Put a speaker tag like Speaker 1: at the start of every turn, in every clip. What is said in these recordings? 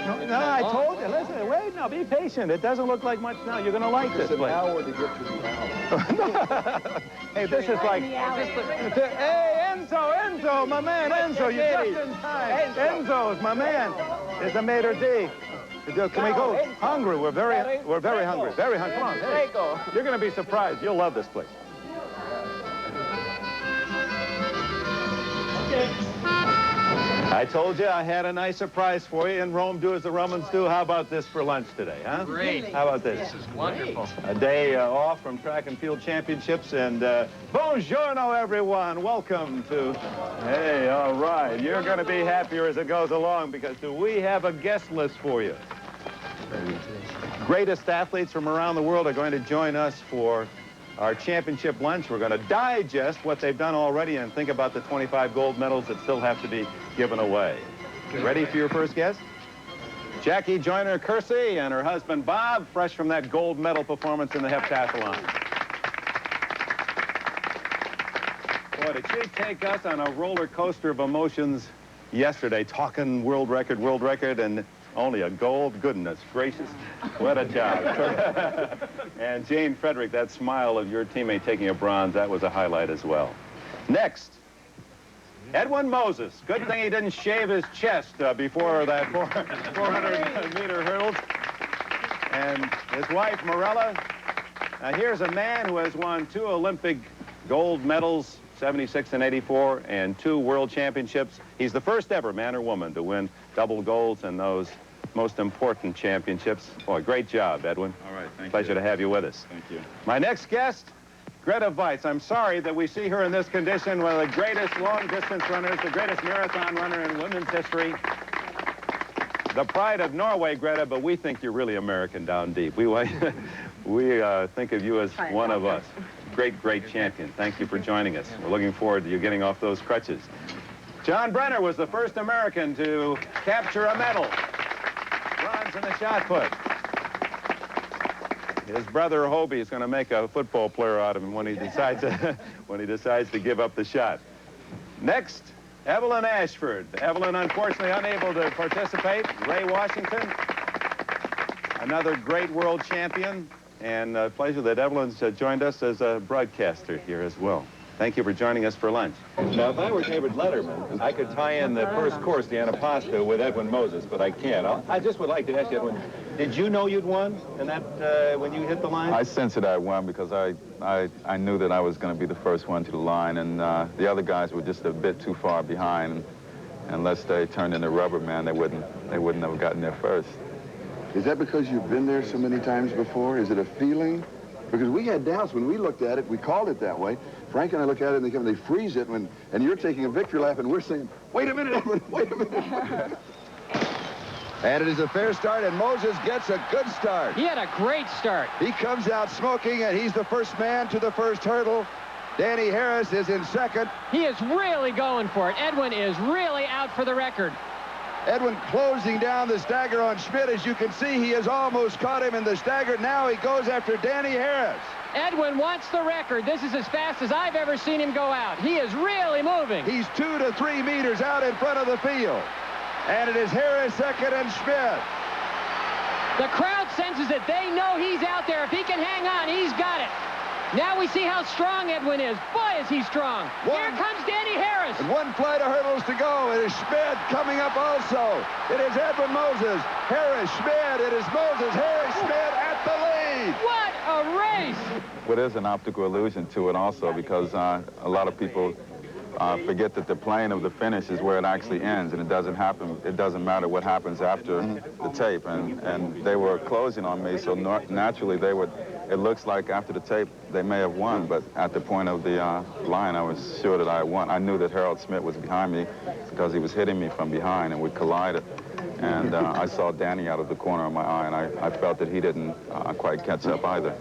Speaker 1: No, I told you. Listen, wait now. Be patient. It doesn't look like much now. You're going to like this place.
Speaker 2: It's an hour to get to the hour.
Speaker 1: Hey, this is like... Hey, Enzo, my man, Enzo, you're just in time. Enzo's my man. It's a maitre d'. Can we go? Hungry. We're very hungry. Very hungry. Come on. Hey, you're going to be surprised. You'll love this place. I told you I had a nice surprise for you. In Rome, do as the Romans do. How about this for lunch today, huh?
Speaker 3: Great.
Speaker 1: How about this?
Speaker 3: This is wonderful.
Speaker 1: A day off from track and field championships, and buongiorno, everyone. Welcome to... Hey, all right. You're going to be happier as it goes along, because do we have a guest list for you? Greatest athletes from around the world are going to join us for our championship lunch. We're going to digest what they've done already and think about the 25 gold medals that still have to be given away. Ready for your first guest? Jackie Joyner-Kersee and her husband Bob, fresh from that gold medal performance in the heptathlon. Boy, did she take us on a roller coaster of emotions yesterday, talking world record, and only a gold. Goodness gracious, what a job. And Jane Frederick, that smile of your teammate taking a bronze, that was a highlight as well. Next, Edwin Moses. Good thing he didn't shave his chest before that 400-meter hurdles. And his wife, Morella. Now, here's a man who has won 2 Olympic gold medals, 76 and 84, and 2 world championships. He's the first ever man or woman to win double golds in those most important championships. Boy, great job, Edwin.
Speaker 4: All right, thank you.
Speaker 1: Pleasure to have you with us.
Speaker 4: Thank you.
Speaker 1: My next guest, Grete Waitz. I'm sorry that we see her in this condition, one of the greatest long-distance runners, the greatest marathon runner in women's history. The pride of Norway, Grete, but we think you're really American down deep. We think of you as one of us. Great champion. Thank you for joining us. We're looking forward to you getting off those crutches. John Brenner was the first American to capture a medal. Bronze in the shot put. His brother Hobie is going to make a football player out of him when he decides to give up the shot. Next, Evelyn Ashford. Evelyn, unfortunately, unable to participate. Ray Washington, another great world champion, and a pleasure that Evelyn's joined us as a broadcaster here as well. Thank you for joining us for lunch. Now, if I were David Letterman, I could tie in the first course, the antipasto, with Edwin Moses, but I can't. I just would like to ask you, Edwin, did you know you'd won in that when you hit the line?
Speaker 4: I sensed that I won because I knew that I was going to be the first one to the line, and the other guys were just a bit too far behind. Unless they turned into rubber man, they wouldn't have gotten there first.
Speaker 2: Is that because you've been there so many times before? Is it a feeling? Because we had doubts when we looked at it. We called it that way. Frank and I look at it and they freeze it and you're taking a victory lap and we're saying, wait a minute, Edwin, wait a minute. And it is a fair start, and Moses gets a good start.
Speaker 3: He had a great start.
Speaker 2: He comes out smoking, and he's the first man to the first hurdle. Danny Harris is in second.
Speaker 3: He is really going for it. Edwin is really out for the record.
Speaker 2: Edwin closing down the stagger on Schmidt. As you can see, he has almost caught him in the stagger. Now he goes after Danny Harris.
Speaker 3: Edwin wants the record. This is as fast as I've ever seen him go out. He is really moving.
Speaker 2: He's 2 to 3 meters out in front of the field. And it is Harris second and Schmidt.
Speaker 3: The crowd senses it. They know he's out there. If he can hang on, he's got it. Now we see how strong Edwin is. Boy, is he strong. Here comes Danny Harris.
Speaker 2: And 1 flight of hurdles to go. It is Schmidt coming up also. It is Edwin Moses, Harris, Schmidt. It is Moses, Harris, Schmidt at the lead.
Speaker 3: What a race.
Speaker 4: Well, there's an optical illusion to it also, because a lot of people forget that the plane of the finish is where it actually ends, and it doesn't happen. It doesn't matter what happens after the tape, and they were closing on me, so naturally they would. It looks like after the tape they may have won, but at the point of the line, I was sure that I won. I knew that Harold Smith was behind me because he was hitting me from behind, and we collided. And I saw Danny out of the corner of my eye, and I felt that he didn't quite catch up either.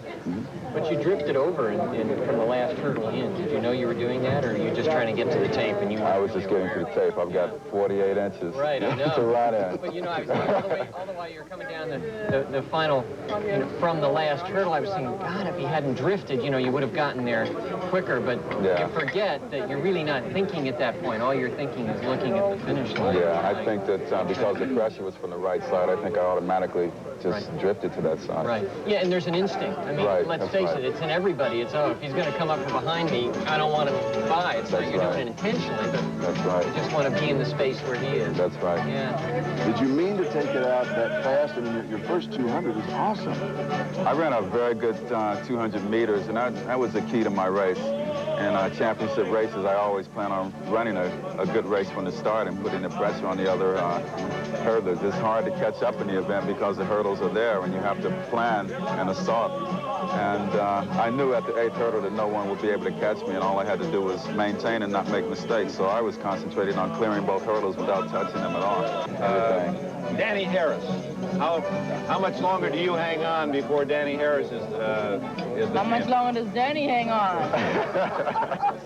Speaker 5: But you drifted over from the last hurdle in. Did you know you were doing that, or are you just trying to get to the tape? And
Speaker 4: I was just getting to the tape. I've got 48 inches
Speaker 5: right, I know.
Speaker 4: to ride at.
Speaker 5: But, you know, I was thinking all the while you were coming down the final, you know, from the last hurdle, I was thinking, God, if he hadn't drifted, you know, you would have gotten there quicker. But you forget that you're really not thinking at that point. All you're thinking is looking at the finish line.
Speaker 4: Yeah, I think that because the pressure pressure was from the right side, I think I automatically just drifted to that side.
Speaker 5: Right. Yeah, and there's an instinct. I mean, let's face it, it's in everybody. It's, oh, if he's going to come up from behind me, I don't want him by. It's not you're doing it intentionally, but
Speaker 4: that's right.
Speaker 5: You just want to be in the space where he is.
Speaker 4: That's right.
Speaker 5: Yeah.
Speaker 2: Did you mean to take it out that fast? I mean, your first 200 was awesome.
Speaker 4: I ran a very good 200 meters, and that was the key to my race. In championship races, I always plan on running a good race from the start and putting the pressure on the other hurdlers. It's hard to catch up in the event because the hurdles are there, and you have to plan and assault. And I knew at the 8th hurdle that no one would be able to catch me, and all I had to do was maintain and not make mistakes. So I was concentrating on clearing both hurdles without touching them at all.
Speaker 1: Danny Harris. How much longer do you hang on before Danny Harris is the
Speaker 6: How much longer does Danny hang on?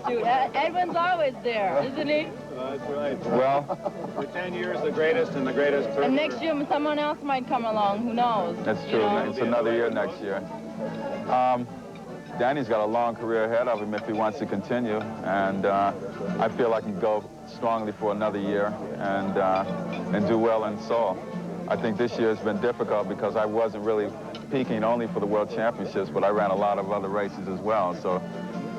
Speaker 6: Shoot, Edwin's always there, isn't he?
Speaker 1: That's right.
Speaker 4: Well,
Speaker 1: for 10 years, the greatest and the greatest.
Speaker 6: And next year, someone else might come along. Who knows?
Speaker 4: That's true. It's another year next year. Danny's got a long career ahead of him if he wants to continue, and I feel I can go strongly for another year and do well in Seoul. I think this year has been difficult because I wasn't really peaking only for the World Championships, but I ran a lot of other races as well, so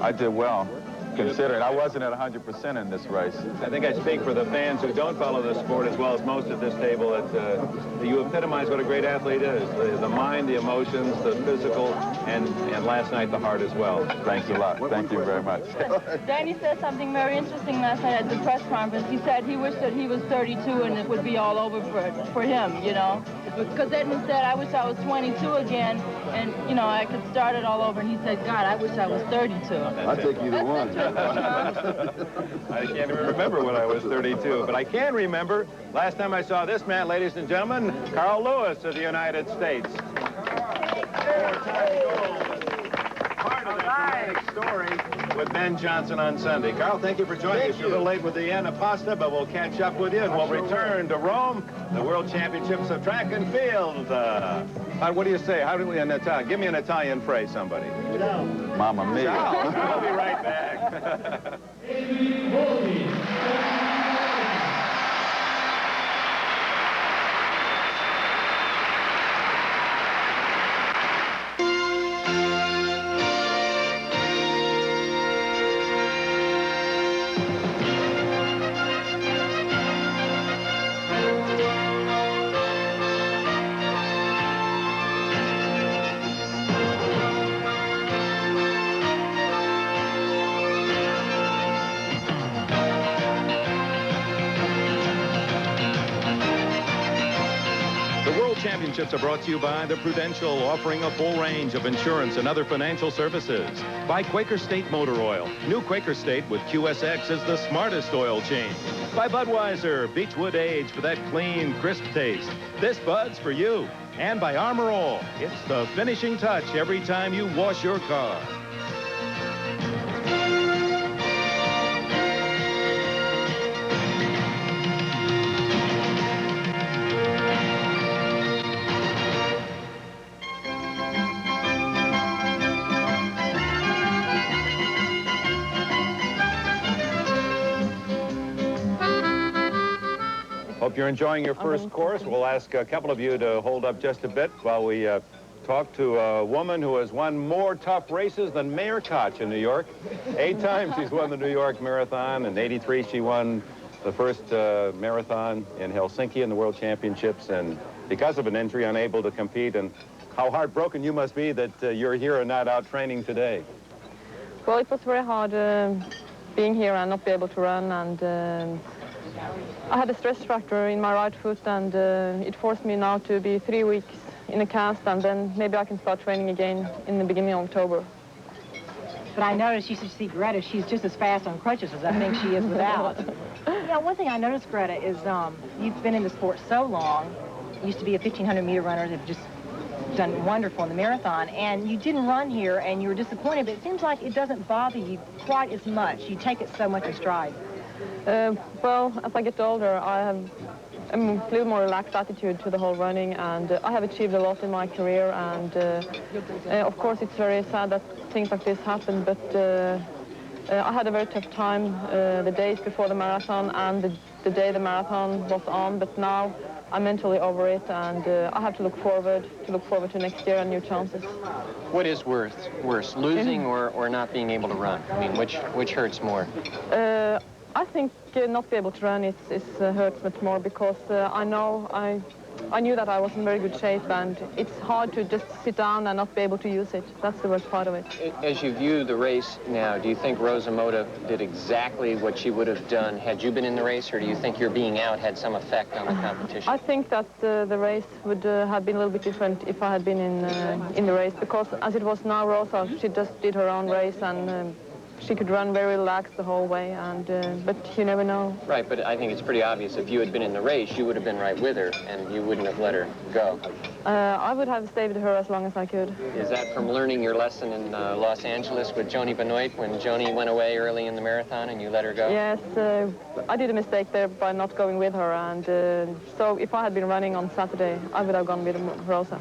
Speaker 4: I did well. Considering I wasn't at 100% in this race.
Speaker 1: I think I speak for the fans who don't follow the sport as well as most at this table that you epitomize what a great athlete is. The mind, the emotions, the physical, and last night the heart as well.
Speaker 4: Thanks a lot. Thank you very much.
Speaker 6: Danny said something very interesting last night at the press conference. He said he wished that he was 32 and it would be all over for him, you know. Because Edwin said, I wish I was 22 again and, you know, I could start it all over. And he said, God, I wish I was 32.
Speaker 2: I'll take either one.
Speaker 1: I can't even remember when I was 32, but I can remember last time I saw this man, ladies and gentlemen, Carl Lewis of the United States. Part of the dramatic story with Ben Johnson on Sunday. Carl, thank you for joining us. You're a little late with the antipasta, but we'll catch up with you, and we'll return to Rome, the World Championships of Track and Field. What do you say? How do we in Italian? Give me an Italian phrase, somebody.
Speaker 4: Mamma mia.
Speaker 1: I'll be right back. Championships are brought to you by the Prudential, offering a full range of insurance and other financial services. By Quaker State Motor Oil. New Quaker State with QSX is the smartest oil change. By Budweiser, Beechwood Age for that clean, crisp taste. This Bud's for you. And by Armor All. It's the finishing touch every time you wash your car. Hope you're enjoying your first course. We'll ask a couple of you to hold up just a bit while we talk to a woman who has won more tough races than Mayor Koch in New York. 8 times she's won the New York Marathon. In '83, she won the first marathon in Helsinki in the World Championships, and because of an injury, unable to compete. And how heartbroken you must be that you're here and not out training today.
Speaker 7: Well, it was very hard being here and not be able to run, and I had a stress fracture in my right foot, and it forced me now to be 3 weeks in a cast, and then maybe I can start training again in the beginning of October.
Speaker 8: But I noticed you should see Grete. She's just as fast on crutches as I think she is without. Yeah, one thing I noticed, Grete, is you've been in the sport so long. You used to be a 1,500-meter runner that just done wonderful in the marathon, and you didn't run here, and you were disappointed, but it seems like it doesn't bother you quite as much. You take it so much in stride.
Speaker 7: Well, as I get older, I have a little more relaxed attitude to the whole running, and I have achieved a lot in my career, and of course it's very sad that things like this happen, but I had a very tough time the days before the marathon and the day the marathon was on, but now I'm mentally over it, and I have to look forward to next year and new chances.
Speaker 5: What is worse, losing or not being able to run? I mean, which hurts more?
Speaker 7: I think not be able to run hurts much more, because I knew that I was in very good shape, and it's hard to just sit down and not be able to use it. That's the worst part of it.
Speaker 5: As you view the race now, do you think Rosa Mota did exactly what she would have done had you been in the race, or do you think your being out had some effect on the competition?
Speaker 7: I think that the race would have been a little bit different if I had been in the race, because as it was now, Rosa, she just did her own race, and she could run very relaxed the whole way, but you never know.
Speaker 5: Right, but I think it's pretty obvious if you had been in the race, you would have been right with her, and you wouldn't have let her go.
Speaker 7: I would have stayed with her as long as I could.
Speaker 5: Is that from learning your lesson in Los Angeles with Joni Benoit, when Joni went away early in the marathon and you let her go?
Speaker 7: Yes, I did a mistake there by not going with her, and so if I had been running on Saturday, I would have gone with Rosa.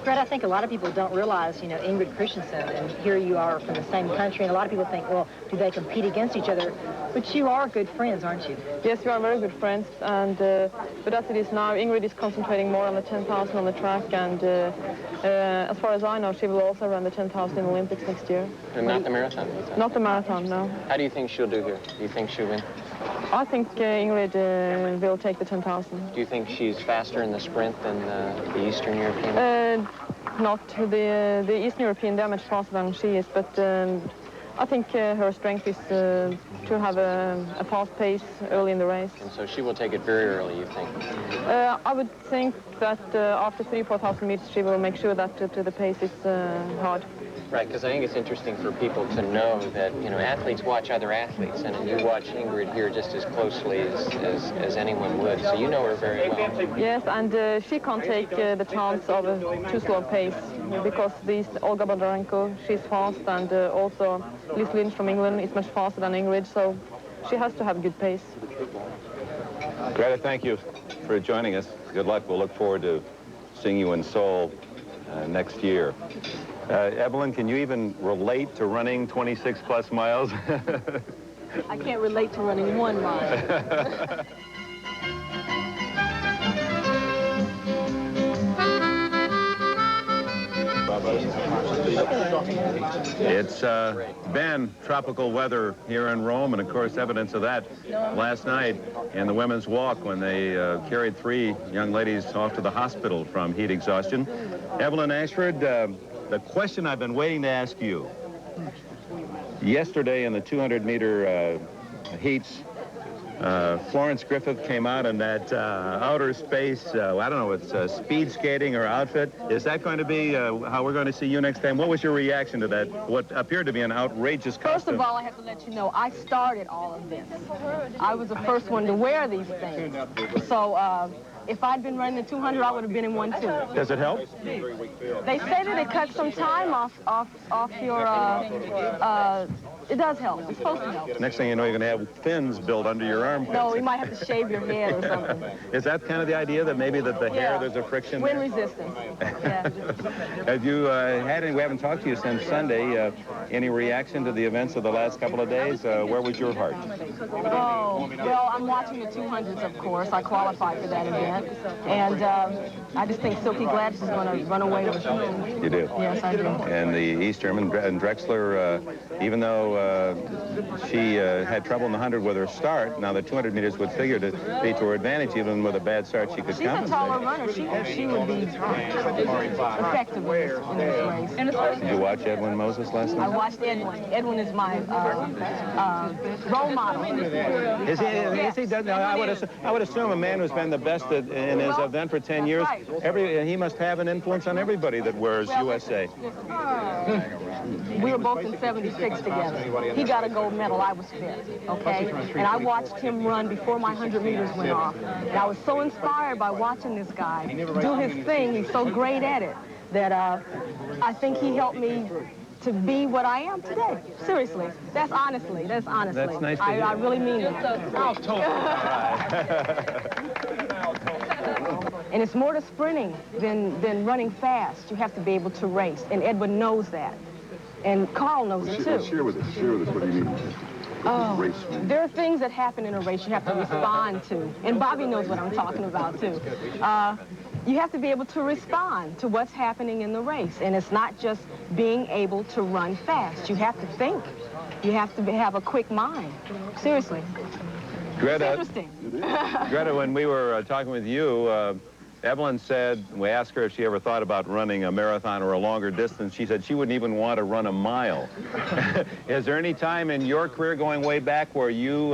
Speaker 8: Grete, I think a lot of people don't realize, you know, Ingrid Christensen, and here you are from the same country, and a lot of people think, well, do they compete against each other? But you are good friends, aren't you?
Speaker 7: Yes, we are very good friends, and but as it is now, Ingrid is concentrating more on the 10,000 on the track, and as far as I know, she will also run the 10,000 in the Olympics next year.
Speaker 5: And not the marathon?
Speaker 7: Not the marathon, no.
Speaker 5: How do you think she'll do here? Do you think she'll win?
Speaker 7: I think Ingrid will take the 10,000.
Speaker 5: Do you think she's faster in the sprint than the Eastern European?
Speaker 7: Not the Eastern European, they're much faster than she is, but I think her strength is to have a fast pace early in the race.
Speaker 5: And so she will take it very early, you think?
Speaker 7: I would think that after 3,000-4,000 meters, she will make sure that the pace is hard.
Speaker 5: Right, because I think it's interesting for people to know that, you know, athletes watch other athletes, and you watch Ingrid here just as closely as anyone would, so you know her very well.
Speaker 7: Yes, and she can't take the chance of a too slow pace, because Olga Bondarenko, she's fast, and also Liz Lynch from England is much faster than Ingrid, so she has to have good pace.
Speaker 1: Grete, thank you for joining us. Good luck. We'll look forward to seeing you in Seoul next year. Evelyn, can you even relate to running 26-plus miles?
Speaker 6: I can't relate to running 1 mile.
Speaker 1: It's been tropical weather here in Rome, and of course evidence of that last night in the women's walk when they carried 3 young ladies off to the hospital from heat exhaustion. Evelyn Ashford, the question I've been waiting to ask you. Yesterday in the 200-meter heats, Florence Griffith came out in that outer space, I don't know, it's speed skating or outfit. Is that going to be how we're going to see you next time? What was your reaction to that, what appeared to be an outrageous costume?
Speaker 6: First of all, I have to let you know, I started all of this. I was the first one to wear these things. So if I'd been running the 200, I would have been in one too.
Speaker 1: Does it help?
Speaker 6: They say that it cuts some time off your, it does help. It's supposed to help.
Speaker 1: Next thing you know, you're going to have fins built under your armpits.
Speaker 6: No, you might have to shave your head or something.
Speaker 1: Is that kind of the idea, that maybe that the hair, there's a friction
Speaker 6: Wind
Speaker 1: there?
Speaker 6: resistance. Yeah.
Speaker 1: Have you had any, we haven't talked to you since Sunday, any reaction to the events of the last couple of days? Where was your heart?
Speaker 6: Oh, well, I'm watching the 200s, of course. I qualified for that event. And I just think Silky Gladys is going to run away with it.
Speaker 1: You do?
Speaker 6: Yes, I do.
Speaker 1: And the East German, and Drexler, even though she had trouble in the 100 with her start, now the 200 meters would figure to be to her advantage. Even with a bad start, she could compensate.
Speaker 6: She's a taller runner. She would be effective in this race.
Speaker 1: Did you watch Edwin Moses last night?
Speaker 6: I watched Edwin. Edwin is my role model.
Speaker 1: Is he? I would assume a man who's been the best in his event for 10 years, he must have an influence on everybody that wears USA.
Speaker 6: We were both in 76 together. He got a gold medal. I was 5th, okay? And I watched him run before my 100 meters went off. And I was so inspired by watching this guy do his thing. He's so great at it that I think he helped me to be what I am today. Seriously. That's honestly. That's nice to hear. I really mean it. And it's more to sprinting than running fast. You have to be able to race, and Edwin knows that.
Speaker 9: And Carl knows it, too.
Speaker 2: Share with us what do you mean.
Speaker 9: Oh, there are things that happen in a race you have to respond to. And Bobby knows what I'm talking about, too. You have to be able to respond to what's happening in the race. And it's not just being able to run fast. You have to think. You have to have a quick mind. Seriously.
Speaker 1: Grete,
Speaker 9: it's interesting.
Speaker 1: Grete, when we were talking with you, Evelyn said, we asked her if she ever thought about running a marathon or a longer distance. She said she wouldn't even want to run a mile. Is there any time in your career going way back where you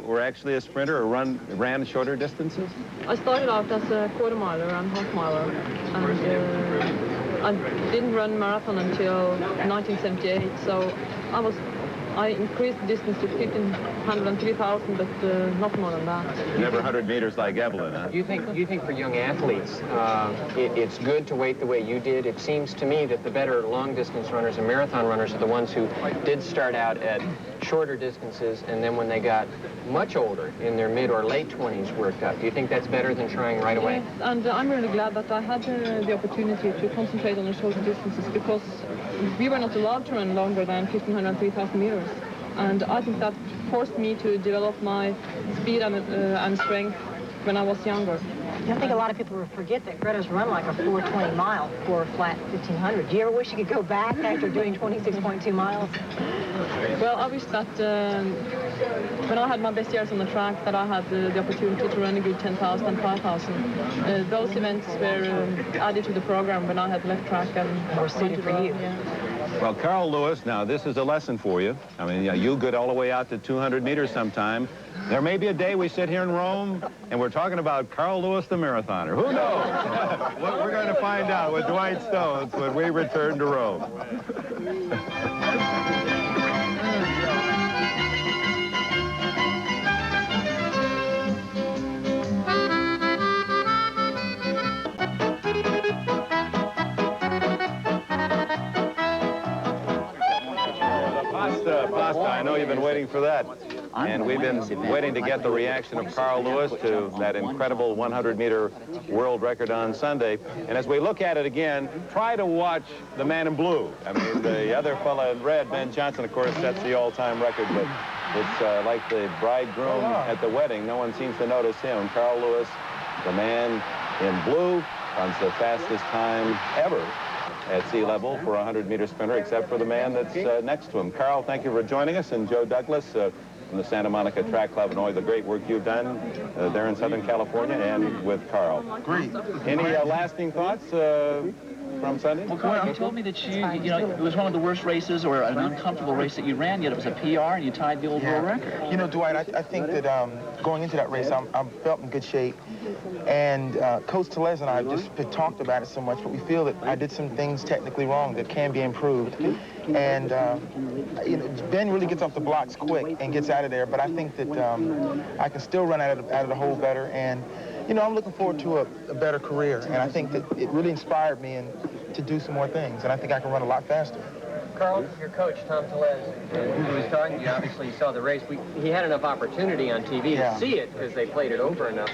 Speaker 1: were actually a sprinter or ran shorter distances?
Speaker 7: I started out as a quarter miler and half miler, and I didn't run marathon until 1978, so I increased the distance to 1,500 and 3,000, but not more than that.
Speaker 1: Never 100 meters like Evelyn, huh?
Speaker 5: You think for young athletes, it's good to wait the way you did? It seems to me that the better long-distance runners and marathon runners are the ones who did start out at shorter distances, and then when they got much older, in their mid or late 20s, worked up. Do you think that's better than trying right away?
Speaker 7: Yes, and I'm really glad that I had the opportunity to concentrate on the shorter distances, because we were not allowed to run longer than 1,500 and 3,000 meters. And I think that forced me to develop my speed and strength when I was younger.
Speaker 8: I think a lot of people will forget that Grete's run like a 4:20 mile for a flat 1,500. Do you ever wish you could go back after doing 26.2 miles?
Speaker 7: Well, I wish that when I had my best years on the track, that I had the opportunity to run a good 10,000 and 5,000. Those events were added to the program when I had left track and
Speaker 8: more suited for you.
Speaker 7: Yeah.
Speaker 1: Well, Carl Lewis, now this is a lesson for you. I mean, you get all the way out to 200 meters sometime. There may be a day we sit here in Rome and we're talking about Carl Lewis, the marathoner. Who knows? Well, we're going to find out with Dwight Stones when we return to Rome. Pasta, I know you've been waiting for that. And we've been waiting to get the reaction of Carl Lewis to that incredible 100-meter world record on Sunday. And as we look at it again, try to watch the man in blue. I mean, the other fella in red, Ben Johnson, of course, sets the all-time record, but it's like the bridegroom at the wedding. No one seems to notice him. Carl Lewis, the man in blue, runs the fastest time ever at sea level for a 100-meter sprinter, except for the man that's next to him. Carl, thank you for joining us, and Joe Douglas from the Santa Monica Track Club and all the great work you've done there in Southern California and with Carl.
Speaker 10: Great.
Speaker 1: Any lasting thoughts from Sunday?
Speaker 10: Well, Carl, you told me that you know, it was one of the worst races or an uncomfortable race that you ran, yet it was a PR and you tied the old world record.
Speaker 11: You know, Dwight, I think that going into that race, I felt in good shape. And Coach Tellez and I have just talked about it so much, but we feel that I did some things technically wrong that can be improved. And, you know, Ben really gets off the blocks quick and gets out of there, but I think that I can still run out of the hole better. And, you know, I'm looking forward to a better career. And I think that it really inspired me to do some more things. And I think I can run a lot faster.
Speaker 5: Carl, your coach, Tom Tellez, who was talking to you, obviously saw the race. He had enough opportunity on TV to see it because they played it over enough.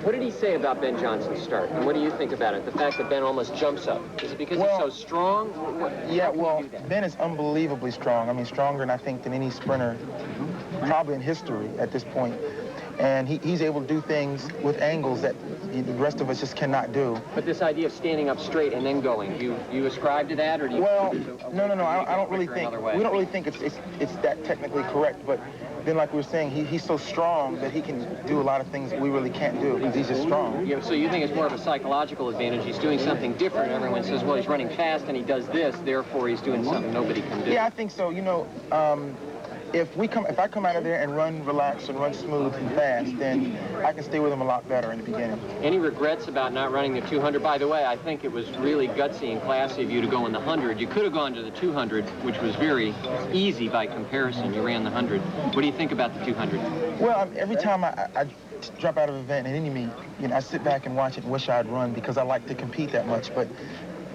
Speaker 5: What did he say about Ben Johnson's start? And what do you think about it? The fact that Ben almost jumps up. Is it because he's so strong?
Speaker 11: Yeah, well, Ben is unbelievably strong. I mean, stronger than I think than any sprinter probably in history at this point. And he's able to do things with angles that the rest of us just cannot do.
Speaker 5: But this idea of standing up straight and then going, you ascribe to that, or do you?
Speaker 11: Well, no. I don't really think. We don't really think it's that technically correct. But then, like we were saying, he's so strong that he can do a lot of things that we really can't do because he's just strong.
Speaker 5: Yeah, so you think it's more of a psychological advantage? He's doing something different. Everyone says, well, he's running fast and he does this, therefore he's doing something nobody can do.
Speaker 11: Yeah, I think so. You know. If I come out of there and run relaxed and run smooth and fast, then I can stay with him a lot better in the beginning.
Speaker 5: Any regrets about not running the 200? By the way, I think it was really gutsy and classy of you to go in the 100. You could have gone to the 200, which was very easy by comparison. You ran the 100. What do you think about the 200?
Speaker 11: Well, every time I jump out of an event in any meet, you know, I sit back and watch it and wish I'd run because I like to compete that much. But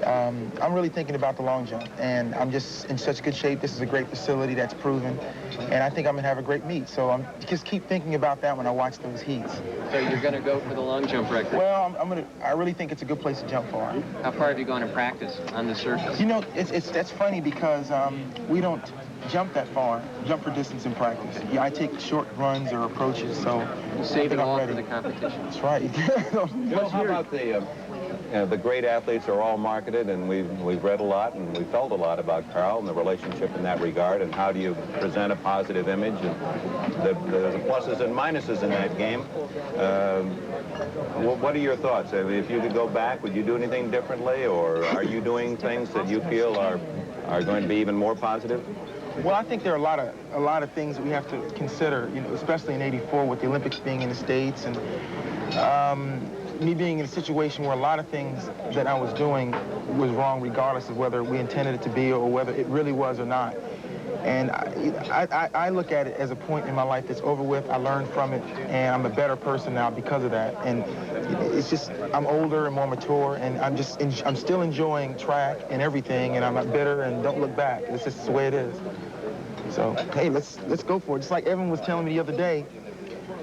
Speaker 11: I'm really thinking about the long jump, and I'm just in such good shape. This is a great facility that's proven, and I think I'm gonna have a great meet. So I'm just keep thinking about that when I watch those heats.
Speaker 5: So you're going to go for the long jump record?
Speaker 11: Well, I really think it's a good place to jump far.
Speaker 5: How far have you gone in practice on the surface?
Speaker 11: You know, that's funny because we don't jump that far, jump for distance in practice. Yeah, I take short runs or approaches, so
Speaker 5: you save it all for the competition.
Speaker 11: That's right.
Speaker 1: Joe, how about the great athletes are all marketed, and we've read a lot and we've felt a lot about Carl and the relationship in that regard, and how do you present a positive image, and the pluses and minuses in that game. What are your thoughts? I mean, if you could go back, would you do anything differently, or are you doing things that you feel are going to be even more positive?
Speaker 11: Well, I think there are a lot of things that we have to consider, you know, especially in '84 with the Olympics being in the States, and me being in a situation where a lot of things that I was doing was wrong, regardless of whether we intended it to be or whether it really was or not. And I look at it as a point in my life that's over with. I learned from it, and I'm a better person now because of that. And it's just, I'm older and more mature, and I'm still enjoying track and everything, and I'm not bitter and don't look back. It's just the way it is. So, hey, let's go for it. Just like Edwin was telling me the other day,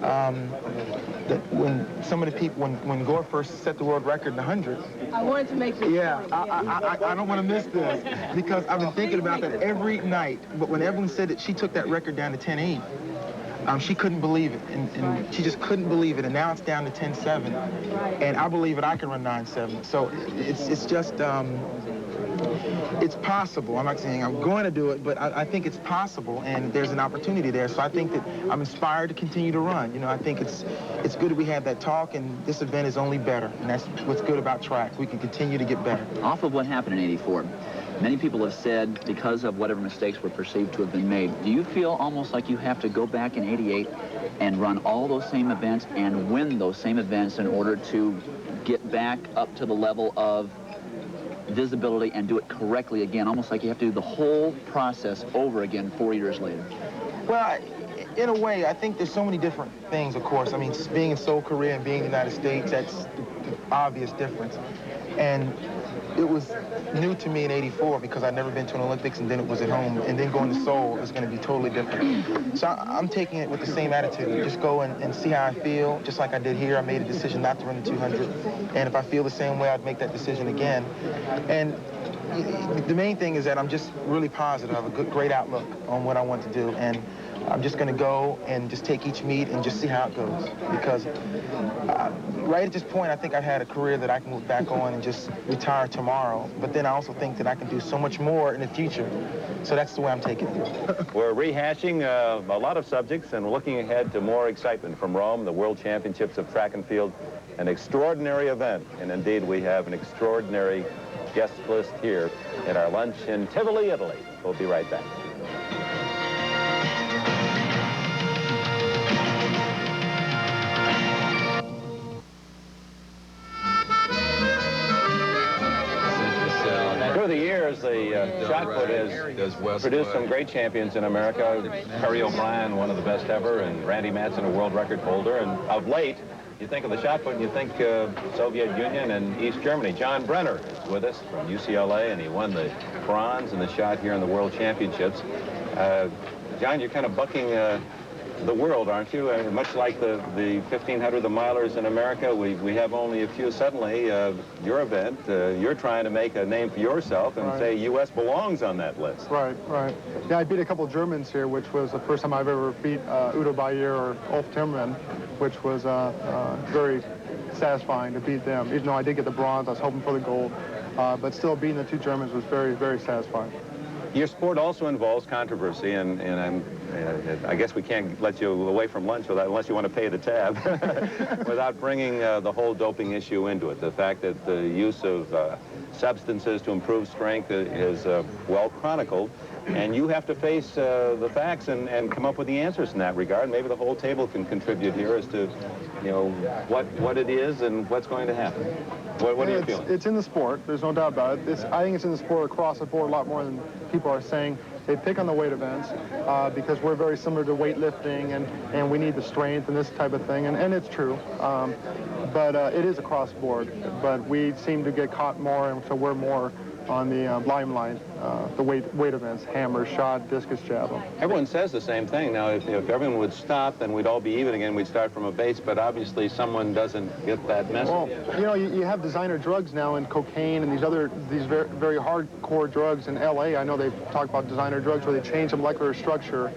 Speaker 11: that when some of the people, when Gore first set the world record in the 100,
Speaker 9: I wanted to make you.
Speaker 11: Yeah, I don't want to miss this because I've been thinking about that every night. But when Evelyn said that she took that record down to 10.8, she couldn't believe it, and she just couldn't believe it. And now it's down to 10.7, and I believe it. I can run 9.7. So it's just. It's possible. I'm not saying I'm going to do it, but I think it's possible, and there's an opportunity there. So I think that I'm inspired to continue to run. You know, I think it's good that we had that talk, and this event is only better, and that's what's good about track. We can continue to get better.
Speaker 10: Off of what happened in '84, many people have said because of whatever mistakes were perceived to have been made, do you feel almost like you have to go back in '88 and run all those same events and win those same events in order to get back up to the level of visibility and do it correctly again, almost like you have to do the whole process over again 4 years later?
Speaker 11: Well, in a way, I think there's so many different things, of course. I mean, just being in Seoul, Korea, and being in the United States, that's the obvious difference. And it was new to me in '84 because I'd never been to an Olympics, and then it was at home, and then going to Seoul is going to be totally different. So I'm taking it with the same attitude. Just go and see how I feel, just like I did here. I made a decision not to run the 200, and if I feel the same way, I'd make that decision again. And the main thing is that I'm just really positive. I have a great outlook on what I want to do, and I'm just going to go and just take each meet and just see how it goes. Because right at this point, I think I've had a career that I can look back on and just retire tomorrow. But then I also think that I can do so much more in the future. So that's the way I'm taking it.
Speaker 1: We're rehashing a lot of subjects and looking ahead to more excitement from Rome, the World Championships of Track and Field, an extraordinary event. And indeed, we have an extraordinary guest list here at our lunch in Tivoli, Italy. We'll be right back. Through the years, the shot put has produced some great champions in America. Perry O'Brien, one of the best ever, and Randy Matson, a world record holder. And of late, you think of the shot put and you think Soviet Union and East Germany. John Brenner is with us from UCLA, and he won the bronze in the shot here in the World Championships. John, you're kind of bucking the world, aren't you? Much like the 1,500, the milers in America, we have only a few. Suddenly, your event, you're trying to make a name for yourself and say U.S. belongs on that list.
Speaker 12: Right, right. Yeah, I beat a couple of Germans here, which was the first time I've ever beat Udo Bayer or Ulf Timmermann, which was very satisfying to beat them. Even though I did get the bronze, I was hoping for the gold. But still, beating the two Germans was very, very satisfying.
Speaker 1: Your sport also involves controversy, and I guess we can't let you away from lunch without, unless you want to pay the tab, without bringing the whole doping issue into it. The fact that the use of substances to improve strength is well chronicled, and you have to face the facts and come up with the answers in that regard. Maybe the whole table can contribute here as to, you know, what it is and what's going to happen. What are you feeling?
Speaker 12: It's in the sport. There's no doubt about it. I think it's in the sport across the board a lot more than people are saying. They pick on the weight events because we're very similar to weightlifting, and we need the strength and this type of thing, and it's true. but it is across the board. But we seem to get caught more, and so we're more on the limelight, the weight events, hammer, shot, discus, javelin.
Speaker 1: Everyone says the same thing. Now, if everyone would stop, then we'd all be even again. We'd start from a base, but obviously someone doesn't get that message.
Speaker 12: Well, you know, you have designer drugs now, and cocaine and these very, very hardcore drugs in L.A. I know they talk about designer drugs where they change the molecular structure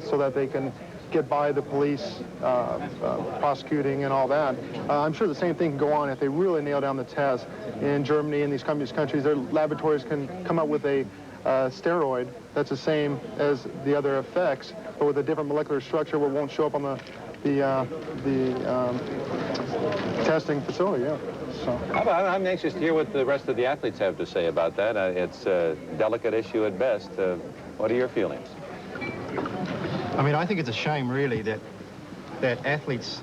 Speaker 12: so that they can get by the police prosecuting and all that. I'm sure the same thing can go on if they really nail down the test. In Germany and these communist countries, their laboratories can come up with a steroid that's the same as the other effects, but with a different molecular structure where it won't show up on the testing facility, yeah. So.
Speaker 1: I'm anxious to hear what the rest of the athletes have to say about that. It's a delicate issue at best. What are your feelings?
Speaker 13: I mean, I think it's a shame, really, that athletes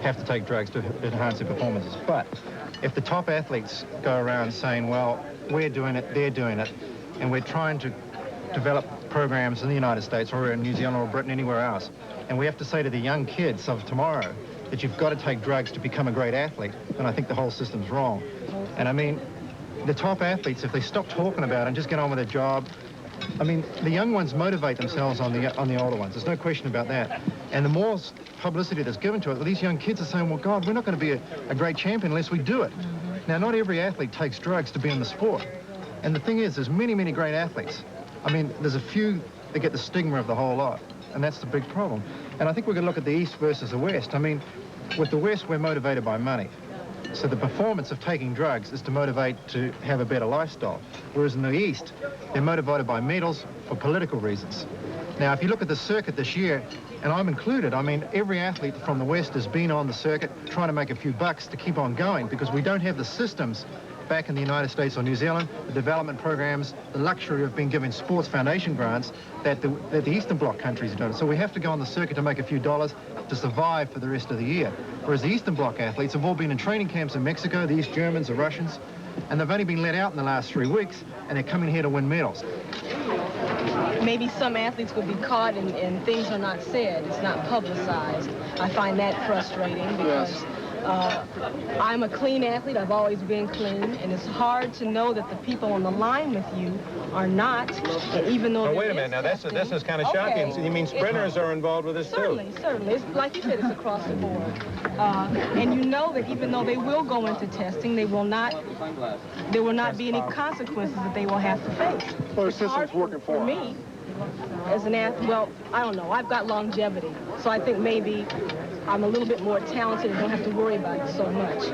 Speaker 13: have to take drugs to enhance their performances. But if the top athletes go around saying, well, we're doing it, they're doing it, and we're trying to develop programs in the United States or in New Zealand or Britain, anywhere else, and we have to say to the young kids of tomorrow that you've got to take drugs to become a great athlete, then I think the whole system's wrong. And I mean, the top athletes, if they stop talking about it and just get on with their job, I mean, the young ones motivate themselves on the older ones. There's no question about that. And the more publicity that's given to it, these young kids are saying, well, God, we're not going to be a great champion unless we do it. Now, not every athlete takes drugs to be in the sport. And the thing is, there's many, many great athletes. I mean, there's a few that get the stigma of the whole lot, and that's the big problem. And I think we're going to look at the East versus the West. I mean, with the West, we're motivated by money. So the performance of taking drugs is to motivate to have a better lifestyle. Whereas in the East, they're motivated by medals for political reasons. Now, if you look at the circuit this year, and I'm included, I mean, every athlete from the West has been on the circuit trying to make a few bucks to keep on going because we don't have the systems back in the United States or New Zealand, the development programs, the luxury of being given sports foundation grants that the Eastern Bloc countries are doing. So we have to go on the circuit to make a few dollars to survive for the rest of the year. Whereas the Eastern Bloc athletes have all been in training camps in Mexico, the East Germans, the Russians, and they've only been let out in the last 3 weeks, and they're coming here to win medals.
Speaker 9: Maybe some athletes will be caught and things are not said. It's not publicized. I find that frustrating because I'm a clean athlete. I've always been clean, and it's hard to know that the people on the line with you are not, and even though
Speaker 1: wait a minute, now this is kind of shocking. So you mean sprinters are involved with this too?
Speaker 9: Certainly. It's, like you said, it's across the board. And you know that even though they will go into testing, there will not be any consequences that they will have to face.
Speaker 12: Well, the system's working for
Speaker 9: me as an athlete. Well, I don't know. I've got longevity, so I think maybe I'm a little bit more talented and don't have to worry about it so much.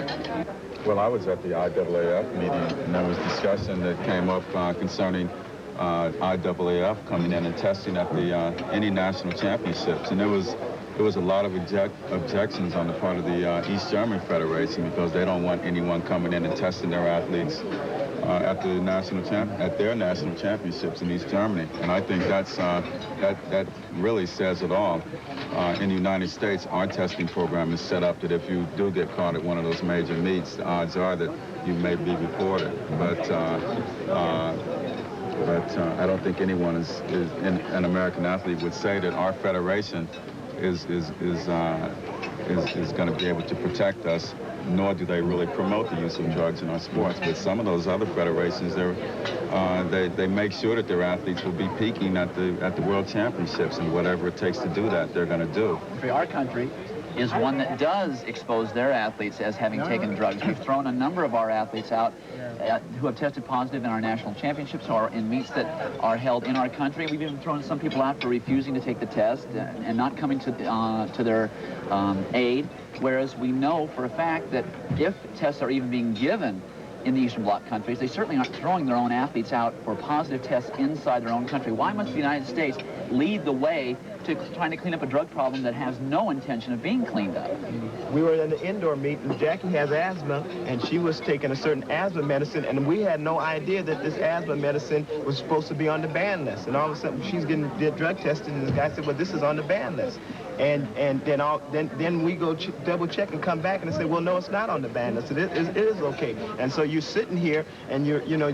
Speaker 4: Well, I was at the IAAF meeting, and there was discussion that came up concerning IAAF coming in and testing at the any national championships, and there was a lot of objections on the part of the East German Federation because they don't want anyone coming in and testing their athletes at their national championships in East Germany, and I think that really says it all. In the United States, our testing program is set up that if you do get caught at one of those major meets, the odds are that you may be reported. But I don't think anyone an American athlete would say that our federation is going to be able to protect us, nor do they really promote the use of drugs in our sports. But some of those other federations, they make sure that their athletes will be peaking at the World Championships, and whatever it takes to do that, they're going to do.
Speaker 10: Our country is one that does expose their athletes as having taken drugs. We've thrown a number of our athletes out who have tested positive in our national championships or in meets that are held in our country. We've even thrown some people out for refusing to take the test and not coming to their aid, whereas we know for a fact that if tests are even being given in the Eastern Bloc countries, they certainly aren't throwing their own athletes out for positive tests inside their own country. Why must the United States lead the way to trying to clean up a drug problem that has no intention of being cleaned up?
Speaker 11: We were in the indoor meet, and Jackie has asthma, and she was taking a certain asthma medicine, and we had no idea that this asthma medicine was supposed to be on the ban list. And all of a sudden, she's getting drug tested, and the guy said, well, this is on the ban list. And then we go double check and come back and say, well, no, it's not on the ban list. It is okay. And so you're sitting here and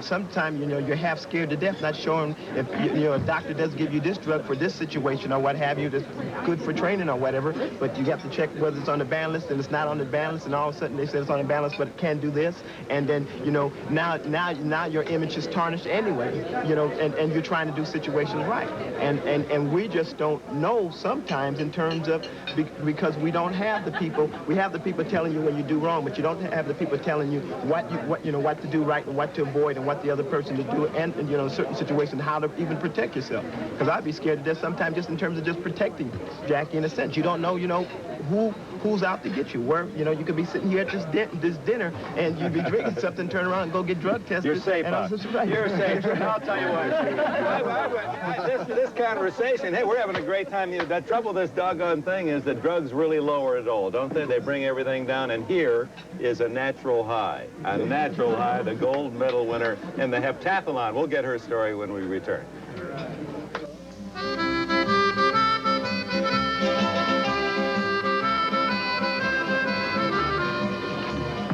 Speaker 11: sometimes, you're half scared to death, not showing if, a doctor does give you this drug for this situation or what have you, that's good for training or whatever, but you have to check whether it's on the ban list and it's not on the ban list, and all of a sudden they say it's on the ban list, but it can do this, and then, now your image is tarnished anyway, and you're trying to do situations right. And we just don't know sometimes in terms of, because we don't have the people, we have the people telling you when you do wrong, but you don't have the people telling you what to do right and what to avoid and what the other person to do, and in certain situations how to even protect yourself. Because I'd be scared to death sometimes just in terms of just protecting Jackie in a sense. You don't know, who's out to get you. Where, you could be sitting here at this dinner and you'd be drinking something, turn around and go get drug tested.
Speaker 1: You're safe, Buck. You're safe. I'll tell you what. This conversation, hey, we're having a great time. The trouble with this doggone thing is that drugs really lower it all, don't they? They bring everything down, and here is a natural high. A natural high, the gold medal winner in the heptathlon. We'll get her story when we return.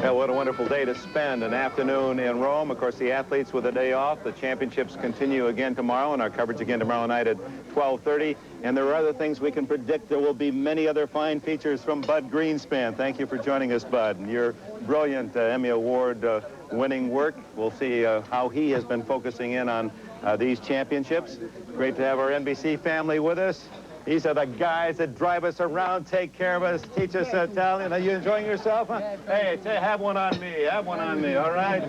Speaker 1: Well, what a wonderful day to spend an afternoon in Rome. Of course, the athletes with a day off. The championships continue again tomorrow, and our coverage again tomorrow night at 12:30. And there are other things we can predict. There will be many other fine features from Bud Greenspan. Thank you for joining us, Bud. And your brilliant Emmy Award winning work. We'll see how he has been focusing in on these championships. Great to have our NBC family with us. These are the guys that drive us around, take care of us, teach us Italian. Are you enjoying yourself? Huh? Hey, have one on me. Have one on me, all right?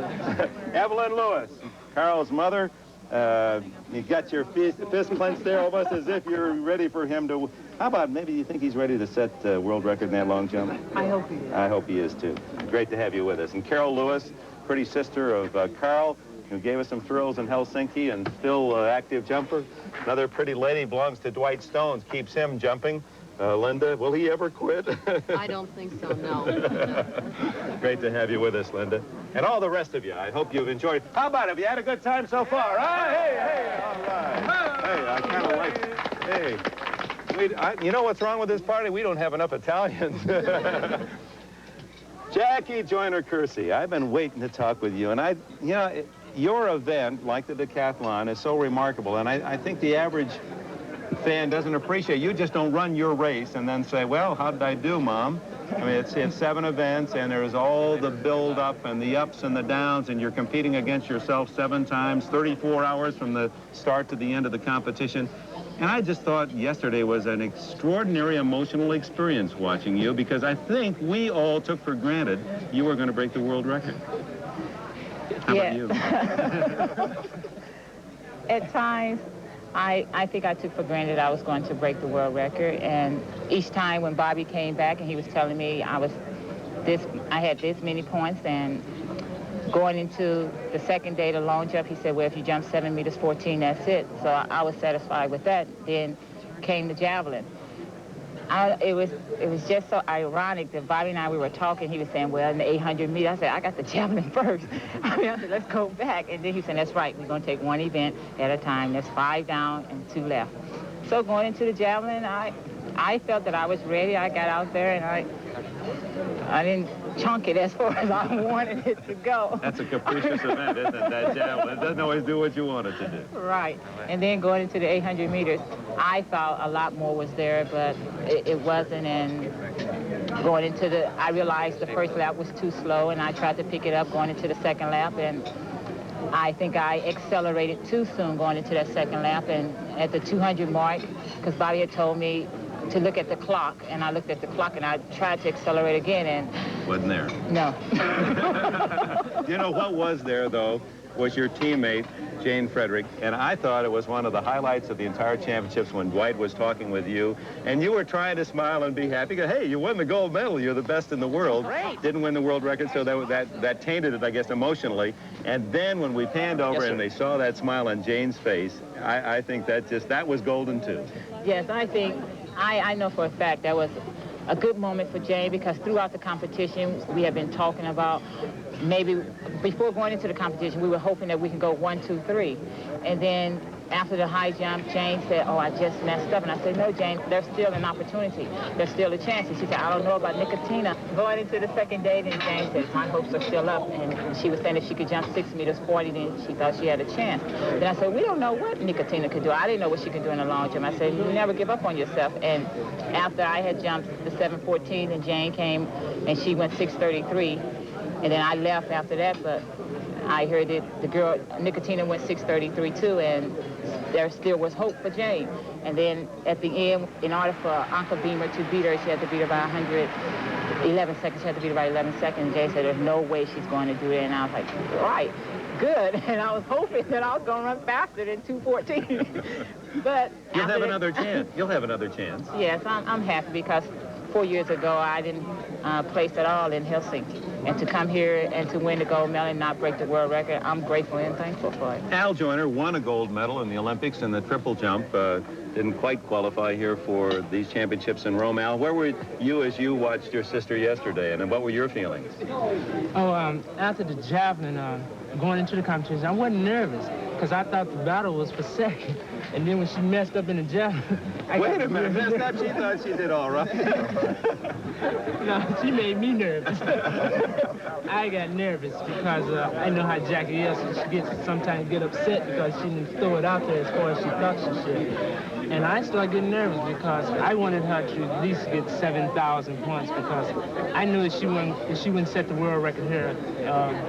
Speaker 1: Evelyn Lewis, Carl's mother. You got your fist clenched there almost as if you're ready for him to... How about maybe you think he's ready to set the world record in that long jump?
Speaker 8: I hope he is.
Speaker 1: I hope he is, too. Great to have you with us. And Carol Lewis, pretty sister of Carl, who gave us some thrills in Helsinki, and still active jumper. Another pretty lady, belongs to Dwight Stones, keeps him jumping. Linda, will he ever quit?
Speaker 14: I don't think so, no.
Speaker 1: Great to have you with us, Linda. And all the rest of you, I hope you've enjoyed. How about it? Have you had a good time so far? Hey, all right. Hey, I kind of like, hey. You know what's wrong with this party? We don't have enough Italians. Jackie Joyner-Kersee, I've been waiting to talk with you, and your event, like the decathlon, is so remarkable, and I think the average fan doesn't appreciate. You just don't run your race and then say, well, how did I do, Mom? I mean, it's 7 events, and there's all the build-up and the ups and the downs, and you're competing against yourself 7 times, 34 hours from the start to the end of the competition. And I just thought yesterday was an extraordinary emotional experience watching you, because I think we all took for granted you were going to break the world record. How about you?
Speaker 15: At times, I think I took for granted I was going to break the world record. And each time when Bobby came back and he was telling me I had this many points, and going into the second day, the long jump, he said, well, if you jump 7 meters 14, that's it. So I was satisfied with that. Then came the javelin. It was just so ironic that Bobby and we were talking. He was saying, well, in the 800 meters, I said, I got the javelin first. I said, let's go back. And then he said, that's right, we're going to take one event at a time. There's 5 down and 2 left. So going into the javelin, I felt that I was ready. I got out there, and I didn't chunk it as far as I wanted it to go.
Speaker 1: That's a capricious event, isn't it, that javelin? It doesn't always do what you want it to do.
Speaker 15: Right. And then going into the 800 meters, I thought a lot more was there, but it wasn't. And going into I realized the first lap was too slow, and I tried to pick it up going into the second lap, and I think I accelerated too soon going into that second lap. And at the 200 mark, because Bobby had told me to look at the clock, and I looked at the clock, and I tried to accelerate again, and...
Speaker 1: Wasn't there?
Speaker 15: No.
Speaker 1: You know, what was there, though, was your teammate, Jane Frederick, and I thought it was one of the highlights of the entire championships when Dwight was talking with you, and you were trying to smile and be happy, because, hey, you won the gold medal, you're the best in the world.
Speaker 15: Great.
Speaker 1: Didn't win the world record, so that tainted it, I guess, emotionally. And then when we panned over and they saw that smile on Jane's face, I think that was golden, too.
Speaker 15: Yes, I think... I know for a fact that was a good moment for Jane, because throughout the competition, we have been talking about maybe before going into the competition, we were hoping that we can go 1, 2, 3. And then after the high jump, Jane said, oh, I just messed up. And I said, no, Jane, there's still an opportunity. There's still a chance. And she said, I don't know about Nicotina. Going into the second day, then Jane said, my hopes are still up. And she was saying if she could jump 6 meters 40, then she thought she had a chance. Then I said, we don't know what Nicotina could do. I didn't know what she could do in the long jump. I said, you never give up on yourself. And after I had jumped the 7:14, and Jane came, and she went 6:33. And then I left after that, but I heard that the girl, Nicotina, went 6:33 too, and there still was hope for Jane. And then at the end, in order for Anka Beamer to beat her, she had to beat her by 111 seconds. She had to beat her by 11 seconds. Jane said, there's no way she's going to do it. And I was like, right, good. And I was hoping that I was going to run faster than 2:14. But
Speaker 1: you'll have another chance. You'll have another chance.
Speaker 15: Yes, I'm happy because 4 years ago, I didn't place at all in Helsinki. And to come here and to win the gold medal and not break the world record, I'm grateful and thankful for it.
Speaker 1: Al Joyner won a gold medal in the Olympics in the triple jump. Didn't quite qualify here for these championships in Rome. Al, where were you as you watched your sister yesterday, and what were your feelings?
Speaker 16: Oh, after the javelin, going into the competition, I wasn't nervous because I thought the battle was for second. And then when she messed up in the javelin...
Speaker 1: Wait a minute, messed up? She thought she did all right.
Speaker 16: No, she made me nervous. I got nervous because I know how Jackie is. She sometimes get upset because she didn't throw it out there as far as she thought she should. And I started getting nervous because I wanted her to at least get 7,000 points because I knew if she wouldn't set the world record here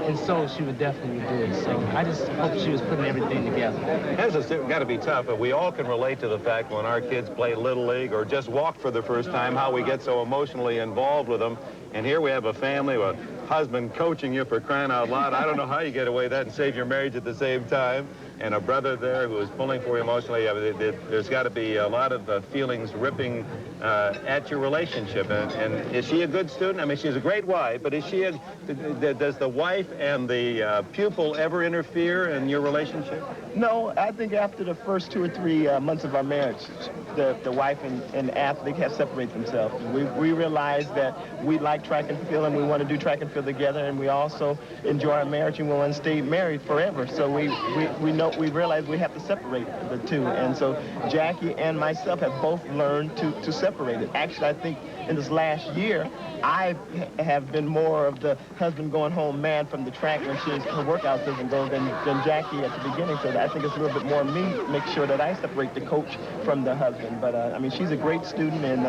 Speaker 16: in Seoul, she would definitely do it. So I just hope she was putting everything together.
Speaker 1: It's got to be tough, but we all can relate to the fact when our kids play Little League or just walk for the first time, how we get so emotionally involved with them. And here we have a family, a husband coaching you for crying out loud. I don't know how you get away with that and save your marriage at the same time. And a brother there who is pulling for you emotionally. There's got to be a lot of feelings ripping at your relationship. And is she a good student? I mean, she's a great wife, but is she does the wife and the pupil ever interfere in your relationship?
Speaker 17: No, I think after the first 2 or 3 months of our marriage, the wife and the athlete have separated themselves. We realize that we like track and field and we want to do track and field together, and we also enjoy our marriage and we want to stay married forever. So we realize we have to separate the two. And so Jackie and myself have both learned to separate it. Actually, I think in this last year, I have been more of the husband going home mad from the track when her workout doesn't go than Jackie at the beginning. So I think it's a little bit more me, make sure that I separate the coach from the husband. But I mean, she's a great student, and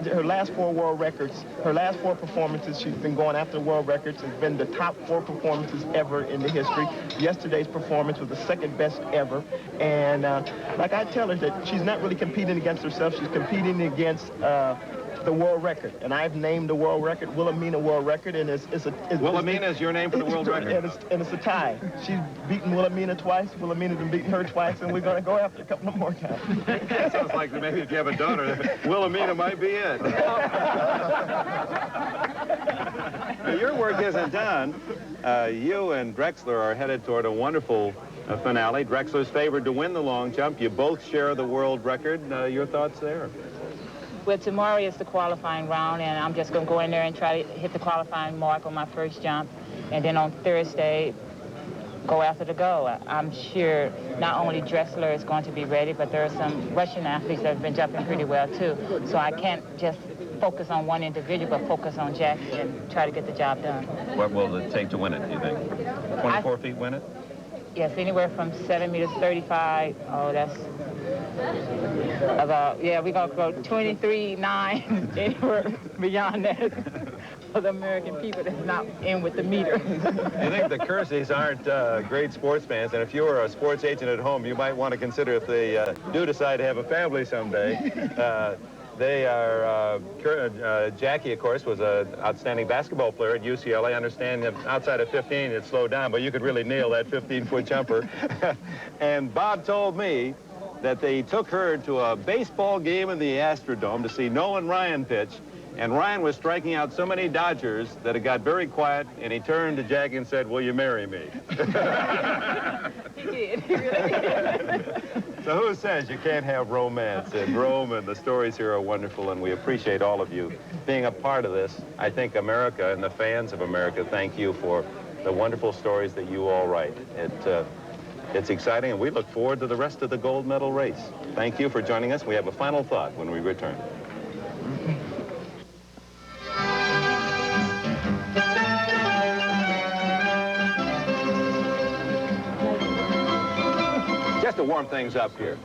Speaker 17: her last 4 world records, her last 4 performances, she's been going after world records, has been the top 4 performances ever in the history. Yesterday's performance was the second best ever. And like I tell her that she's not really competing against herself, she's competing against the world record, and I've named the world record Wilhelmina world record, and it's
Speaker 1: Wilhelmina is your name for the world record,
Speaker 17: and it's a tie. She's beaten Wilhelmina twice. Wilhelmina's been beating her twice, and we're going to go after a couple of more times.
Speaker 1: That sounds like maybe if you have a daughter, Wilhelmina might be it. Now, your work isn't done. You and Drexler are headed toward a wonderful finale. Drexler's favored to win the long jump. You both share the world record. Your thoughts there?
Speaker 15: Well, tomorrow is the qualifying round, and I'm just going to go in there and try to hit the qualifying mark on my first jump. And then on Thursday, go after the goal. I'm sure not only Drexler is going to be ready, but there are some Russian athletes that have been jumping pretty well, too. So I can't just focus on one individual, but focus on Jackie and try to get the job done.
Speaker 1: What will it take to win it, do you think? 24 feet win it?
Speaker 15: Yes, anywhere from 7 meters 35. Oh, that's about, yeah, we're going to go 23.9, anywhere beyond that for the American people that's not in with the meter.
Speaker 1: You think the Kersees aren't great sports fans, and if you were a sports agent at home, you might want to consider if they do decide to have a family someday. They are, Jackie, of course, was an outstanding basketball player at UCLA. I understand that outside of 15, it slowed down, but you could really nail that 15-foot jumper. And Bob told me that they took her to a baseball game in the Astrodome to see Nolan Ryan pitch, and Ryan was striking out so many Dodgers that it got very quiet, and he turned to Jackie and said, "Will you marry me?"
Speaker 15: He did. He really did.
Speaker 1: So who says you can't have romance in Rome? And the stories here are wonderful, and we appreciate all of you being a part of this. I think America and the fans of America thank you for the wonderful stories that you all write. It's exciting, and we look forward to the rest of the gold medal race. Thank you for joining us. We have a final thought when we return. Just to warm things up here.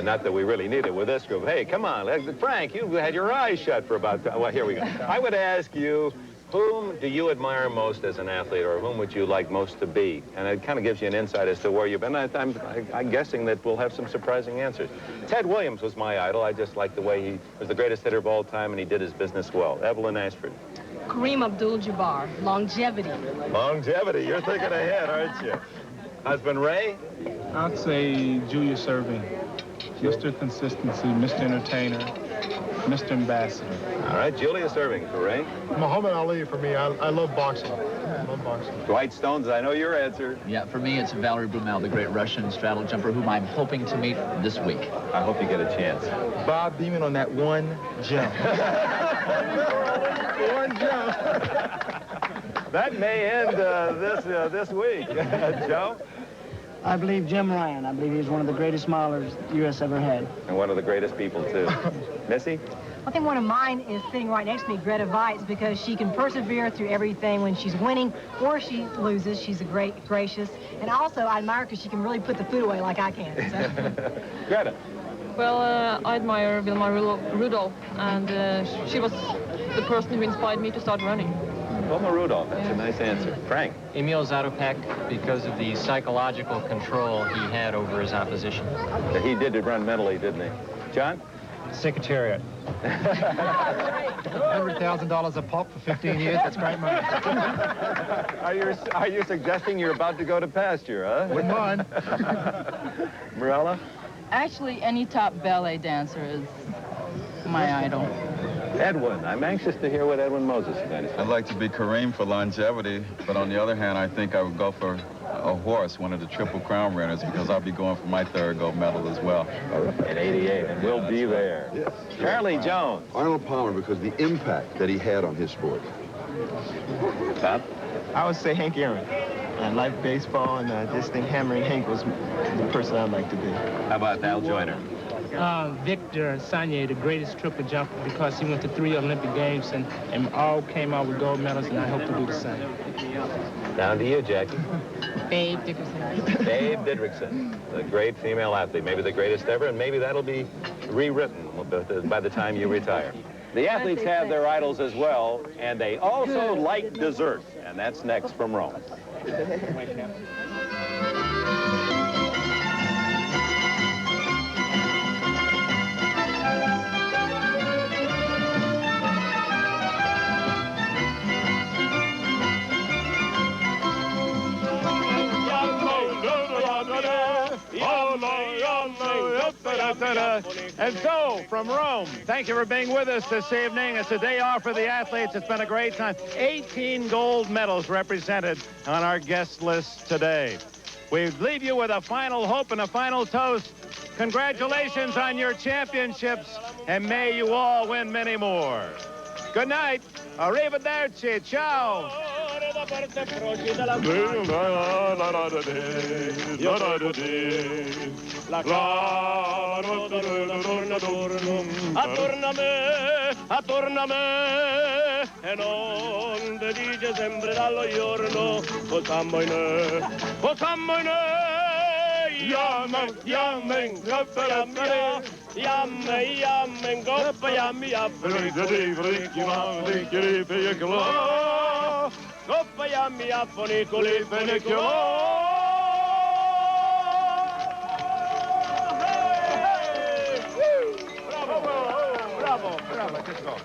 Speaker 1: Not that we really need it with this group. Hey, come on, Frank, you had your eyes shut for about, well, here we go. I would ask you, whom do you admire most as an athlete, or whom would you like most to be? And it kind of gives you an insight as to where you've been. I'm guessing that we'll have some surprising answers. Ted Williams was my idol. I just liked the way he was the greatest hitter of all time, and he did his business well. Evelyn Ashford.
Speaker 14: Kareem Abdul-Jabbar, longevity.
Speaker 1: Longevity, you're thinking ahead, aren't you? Husband Ray?
Speaker 18: I'd say Julius Erving. Mr. Consistency, Mr. Entertainer, Mr. Ambassador.
Speaker 1: All right, Julius Erving for Ray.
Speaker 12: Muhammad Ali for me. I love boxing. I love boxing.
Speaker 1: Dwight Stones, I know your answer.
Speaker 10: Yeah, for me, it's Valerie Brumel, the great Russian straddle jumper, whom I'm hoping to meet this week.
Speaker 1: I hope you get a chance.
Speaker 11: Bob Beamon on that one jump. One jump.
Speaker 1: That may end this week. Joe?
Speaker 19: I believe Jim Ryan. I believe he's one of the greatest milers the U.S. ever had.
Speaker 1: And one of the greatest people, too. Missy?
Speaker 8: I think one of mine is sitting right next to me, Grete Waitz, because she can persevere through everything when she's winning or she loses. She's a gracious. And also, I admire her because she can really put the food away like I can. So.
Speaker 1: Grete?
Speaker 7: Well, I admire Wilma Rudolph, and she was the person who inspired me to start running.
Speaker 1: Wilma Rudolph, that's a nice answer. Frank?
Speaker 5: Emil Zatopek, because of the psychological control he had over his opposition.
Speaker 1: He did run mentally, didn't he? John?
Speaker 13: Secretariat. $100,000 a pop for 15 years, that's great money.
Speaker 1: Are you suggesting you're about to go to pasture, huh?
Speaker 12: Wouldn't mind.
Speaker 1: Morella?
Speaker 6: Actually, any top ballet dancer is my idol.
Speaker 1: Edwin, I'm anxious to hear what Edwin Moses is going to say.
Speaker 4: I'd like to be Kareem for longevity, but on the other hand, I think I would go for a horse, one of the Triple Crown runners, because I'll be going for my third gold medal as well.
Speaker 1: In '88, and we'll be there.
Speaker 2: Yes.
Speaker 1: Charlie Jones.
Speaker 2: Arnold Palmer, because the impact that he had on his sport.
Speaker 1: Bob?
Speaker 17: I would say Hank Aaron. I like baseball, and this thing, Hammering Hank, was the person I'd like to be.
Speaker 1: How about Al Joyner?
Speaker 16: Victor Sanye, the greatest triple jumper, because he went to 3 Olympic Games and all came out with gold medals, and I hope to do the same.
Speaker 1: Down to you, Jackie.
Speaker 15: Babe Dickerson.
Speaker 1: Babe Didrikson, the great female athlete, maybe the greatest ever, and maybe that'll be rewritten by the time you retire. The athletes have their idols as well, and they also like dessert, and that's next from Rome. And so, from Rome, thank you for being with us this evening. It's a day off for the athletes. It's been a great time. 18 gold medals represented on our guest list today. We leave you with a final hope and a final toast. Congratulations on your championships, and may you all win many more. Good night. Arrivederci. Ciao.
Speaker 20: Attorno a me, e non ti dice sempre dallo giorno, Osammoine, Yammen, Yammen, Goppa, Yammen, Yammen, Goppa, Yammen, Goppa, Yammen, Fonicoli,
Speaker 1: Bravo, bravo, bravo.